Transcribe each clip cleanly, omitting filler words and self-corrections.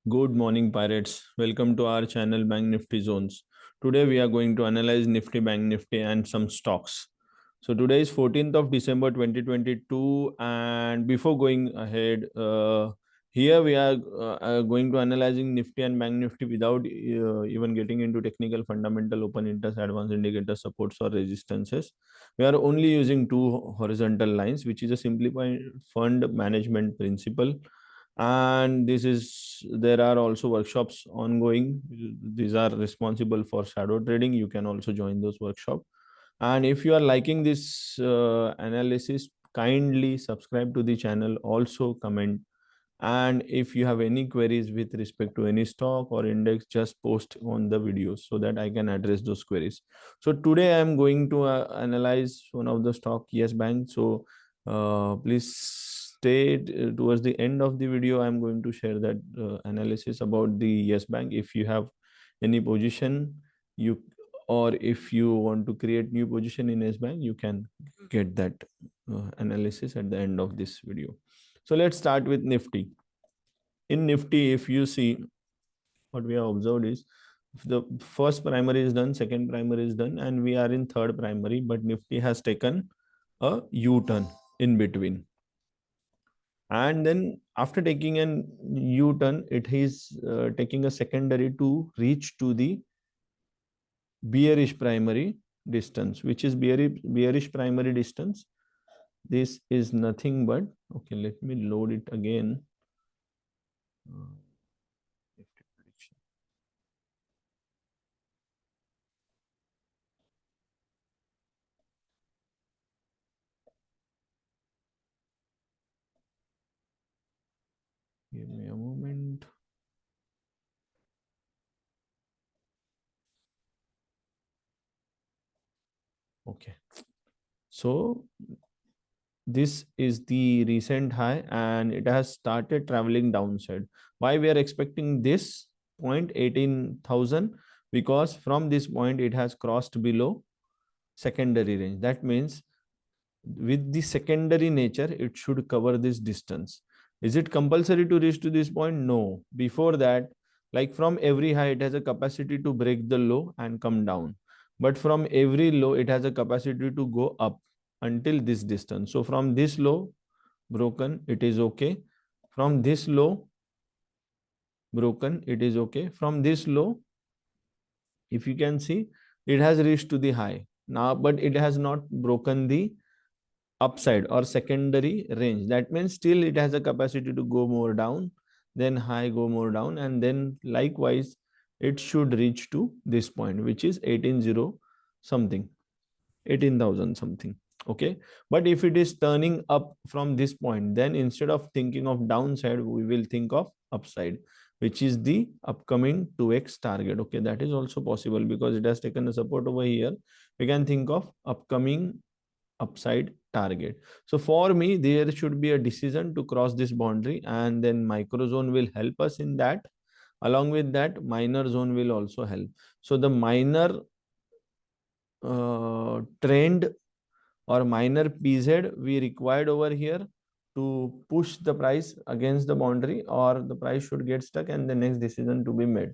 Good morning, pirates. Welcome to our channel Bank Nifty Zones. Today we are going to analyze Nifty Bank Nifty and some stocks. So today is 14th of December 2022, and before going ahead, here we are going to analyzing Nifty and Bank Nifty without even getting into technical, fundamental, open interest, advanced indicator supports or resistances. We are only using two horizontal lines, which is a simplified fund management principle, and there are also workshops ongoing. These are responsible for shadow trading. You can also join those workshops. And if you are liking this analysis, kindly subscribe to the channel, also comment. And if you have any queries with respect to any stock or index, just post on the videos so that I can address those queries. So today I am going to analyze one of the stock, Yes Bank. So please stay towards the end of the video. I am going to share that analysis about the Yes Bank. If you have any position, you or if you want to create new position in Yes Bank, you can get that analysis at the end of this video. So let's start with Nifty. In Nifty, if you see, what we have observed is the first primary is done, second primary is done, and we are in third primary, but Nifty has taken a U-turn in between. And then after taking an U-turn, it is taking a secondary to reach to the bearish primary distance. Which is bearish primary distance? This is nothing but, okay, let me load it again. Give me a moment. Okay. So this is the recent high and it has started traveling downside. Why we are expecting this point 18,000? Because from this point it has crossed below secondary range. That means with the secondary nature, it should cover this distance. Is it compulsory to reach to this point? No. Before that, like from every high, it has a capacity to break the low and come down. But from every low, it has a capacity to go up until this distance. So from this low, broken, it is okay. From this low, broken, it is okay. From this low, if you can see, it has reached to the high now, but it has not broken the upside or secondary range. That means still it has a capacity to go more down, then high go more down, and then likewise it should reach to this point, which is 18,000 something, 18,000 something. Okay, but if it is turning up from this point, then instead of thinking of downside, we will think of upside, which is the upcoming 2x target. Okay, that is also possible because it has taken a support over here. We can think of upcoming upside target. So for me, there should be a decision to cross this boundary, and then micro zone will help us in that. Along with that, minor zone will also help. So the minor trend or minor PZ we required over here to push the price against the boundary, or the price should get stuck and the next decision to be made.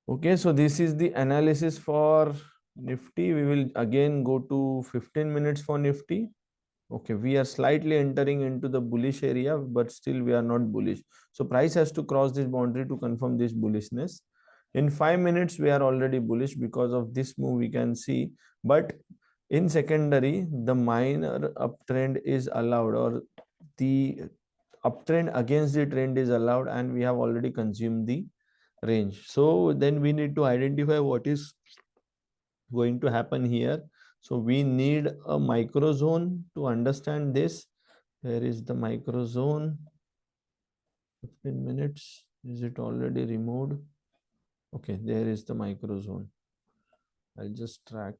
Okay, so this is the analysis for Nifty. We will again go to 15 minutes for Nifty. Okay, we are slightly entering into the bullish area, but still we are not bullish. So price has to cross this boundary to confirm this bullishness. In 5 minutes, we are already bullish because of this move we can see. But in secondary, the minor uptrend is allowed, or the uptrend against the trend is allowed, and we have already consumed the range. So then we need to identify what is going to happen here. So we need a micro zone to understand this. Where is the micro zone? 15 minutes. Is it already removed? Okay, there is the micro zone. I'll just track.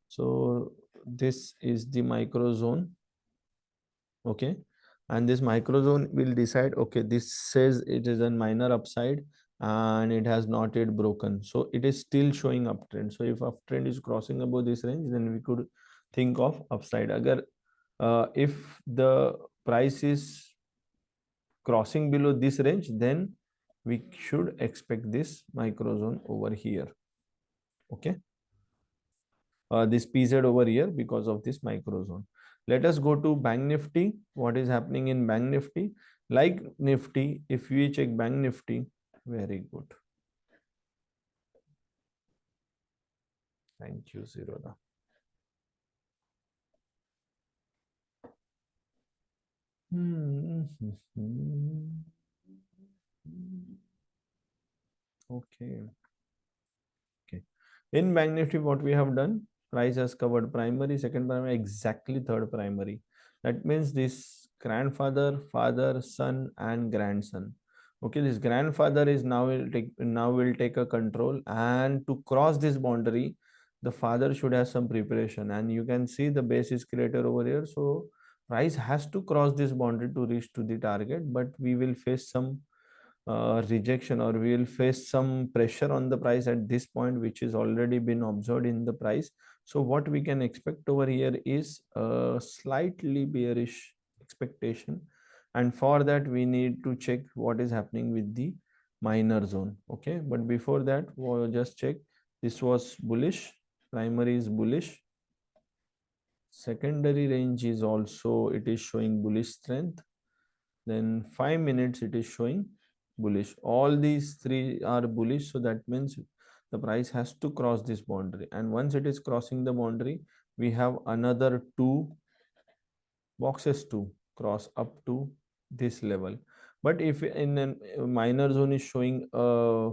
So this is the micro zone. Okay, and this micro zone will decide, okay, this says it is a minor upside and it has not yet broken, so it is still showing uptrend. So if uptrend is crossing above this range, then we could think of upside. Agar if the price is crossing below this range, then we should expect this micro zone over here. Okay, this PZ over here because of this micro zone. Let us go to Bank Nifty. What is happening in Bank Nifty? Like Nifty, if we check Bank Nifty, very good. Thank you, Zeroda. Okay. Okay. In Bank Nifty, what we have done, price has covered primary, second primary, exactly third primary. That means this grandfather, father, son, and grandson. Okay, this grandfather is now will take a control, and to cross this boundary, the father should have some preparation. And you can see the base is created over here. So price has to cross this boundary to reach to the target, but we will face some rejection, or we will face some pressure on the price at this point, which is already been observed in the price. So what we can expect over here is a slightly bearish expectation, and for that we need to check what is happening with the minor zone. Okay, but before that we'll just check. This was bullish, primary is bullish, secondary range is also, it is showing bullish strength, then 5 minutes it is showing bullish. All these three are bullish, so that means the price has to cross this boundary, and once it is crossing the boundary, we have another two boxes to cross up to this level. But if in a minor zone is showing a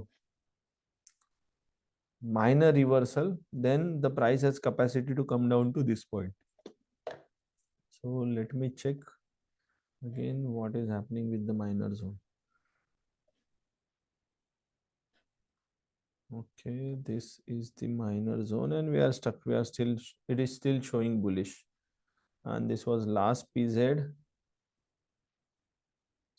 minor reversal, then the price has capacity to come down to this point. So let me check again what is happening with the minor zone. Okay, this is the minor zone and we are stuck. We are still, it is still showing bullish. And this was last PZ.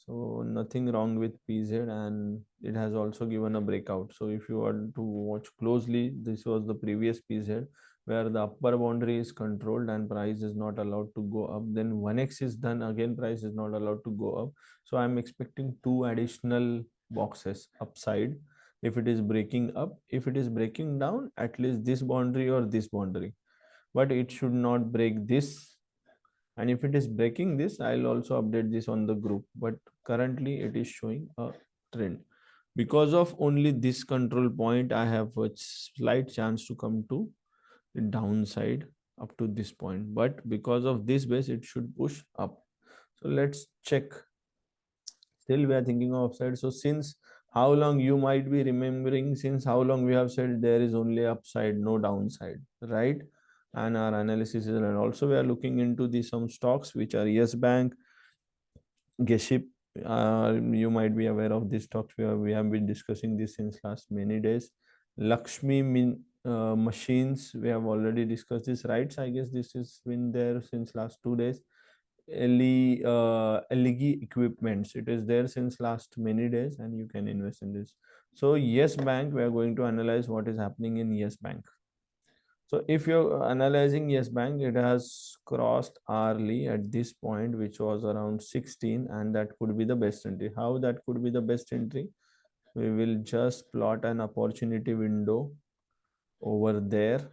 So nothing wrong with PZ, and it has also given a breakout. So if you want to watch closely, this was the previous PZ where the upper boundary is controlled and price is not allowed to go up. Then 1x is done, again price is not allowed to go up. So I'm expecting two additional boxes upside if it is breaking up. If it is breaking down, at least this boundary or this boundary, but it should not break this. And if it is breaking this, I'll also update this on the group, but currently it is showing a trend. Because of only this control point, I have a slight chance to come to the downside up to this point, but because of this base it should push up. So let's check. Still we are thinking of upside. So since how long, you might be remembering, since how long we have said there is only upside, no downside, right? And our analysis is, and also we are looking into the some stocks which are Yes Bank, Geship. You might be aware of these stocks. We have been discussing this since last many days. Lakshmi machines, we have already discussed this, right? I guess this has been there since last 2 days. LG equipments, it is there since last many days, and you can invest in this. So Yes Bank, we are going to analyze what is happening in Yes Bank. So if you're analyzing Yes Bank, it has crossed hourly at this point, which was around 16, and that could be the best entry. How that could be the best entry? We will just plot an opportunity window over there,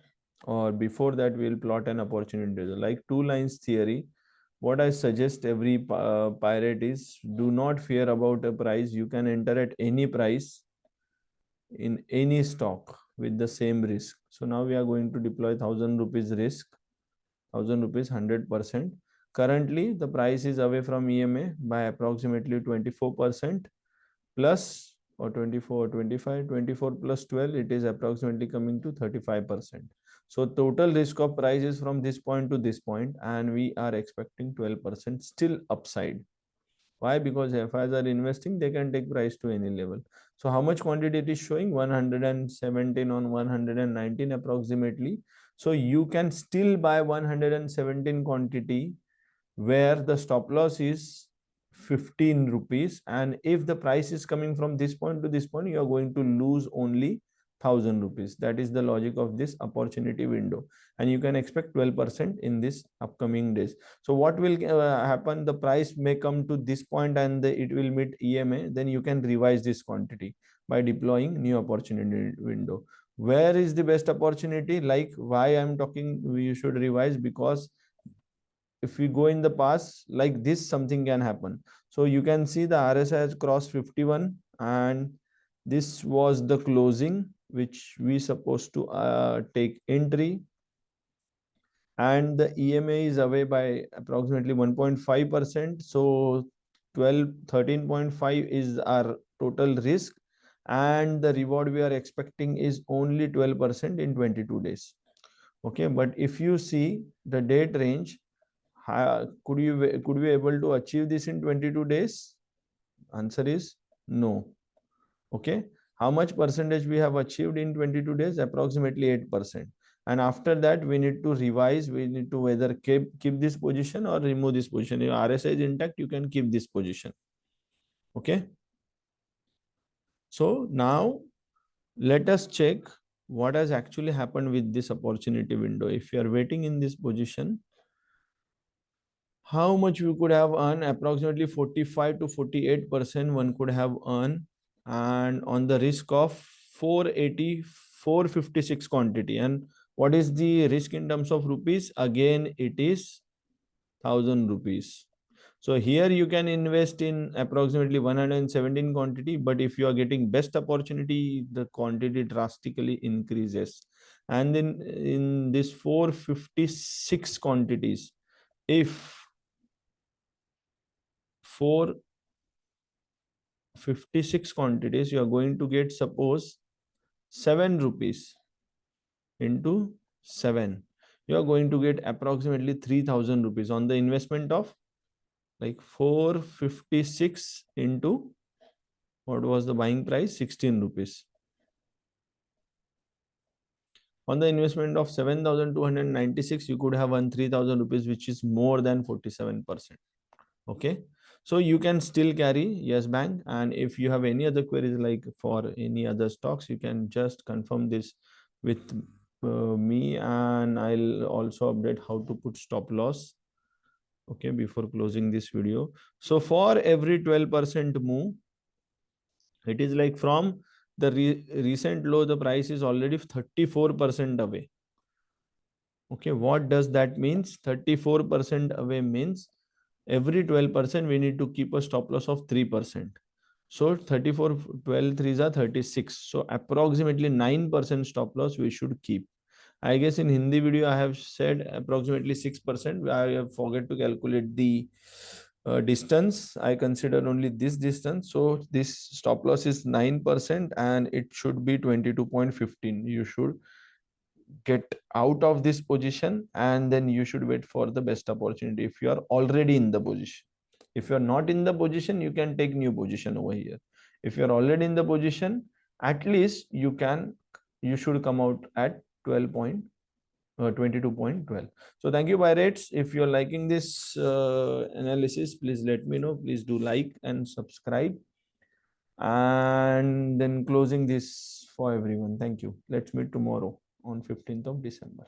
or before that we'll plot an opportunity, like two lines theory. What I suggest every pirate is, do not fear about a price. You can enter at any price in any stock with the same risk. So now we are going to deploy 1000 rupees risk, 1000 rupees 100%. Currently the price is away from EMA by approximately 24%, plus, or 24 or 25, 24 plus 12, it is approximately coming to 35%. So total risk of price is from this point to this point, and we are expecting 12% still upside. Why? Because FIs are investing, they can take price to any level. So how much quantity it is showing? 117 on 119 approximately. So you can still buy 117 quantity where the stop loss is 15 rupees, and if the price is coming from this point to this point, you are going to lose only 1000 rupees. That is the logic of this opportunity window, and you can expect 12% in this upcoming days. So what will happen? The price may come to this point and it will meet EMA. Then you can revise this quantity by deploying new opportunity window. Where is the best opportunity? Like, why I'm talking you should revise? Because if we go in the past like this, something can happen. So you can see the RSI has crossed 51, and this was the closing which we supposed to take entry, and the EMA is away by approximately 1.5%. So 13.5 is our total risk, and the reward we are expecting is only 12% in 22 days. Okay, but if you see the date range, could we able to achieve this in 22 days? Answer is no. Okay, how much percentage we have achieved in 22 days? Approximately 8%. And after that we need to revise. We need to whether keep this position or remove this position. If RSI is intact, you can keep this position. Okay, so now let us check what has actually happened with this opportunity window. If you are waiting in this position, how much we could have earned? Approximately 45 to 48% one could have earned, and on the risk of 480, 456 quantity. And what is the risk in terms of rupees? Again, it is 1000 rupees. So here you can invest in approximately 117 quantity, but if you are getting best opportunity, the quantity drastically increases. And then in this 456 quantities, if 456 quantities, you are going to get, suppose, 7 rupees into 7, you are going to get approximately 3000 rupees on the investment of like 456 into what was the buying price? 16 rupees. On the investment of 7296, you could have won 3000 rupees, which is more than 47%. Okay, so you can still carry Yes Bank, and if you have any other queries like for any other stocks, you can just confirm this with me, and I'll also update how to put stop loss, okay, before closing this video. So for every 12% move, it is like from the recent low, the price is already 34% away. Okay, what does that means? 34% away means every 12% we need to keep a stop loss of 3%. So 34, 12 threes are 36. So approximately 9% stop loss we should keep. I guess in Hindi video I have said approximately 6%. I have forget to calculate the distance. I consider only this distance. So this stop loss is 9% and it should be 22.15. You should get out of this position and then you should wait for the best opportunity if you are already in the position. If you are not in the position, you can take new position over here. If you are already in the position, at least you should come out at 22.12. So thank you, pirates. If you're liking this analysis, please let me know. Please do like and subscribe, and then closing this for everyone. Thank you. Let's meet tomorrow on 15th of December.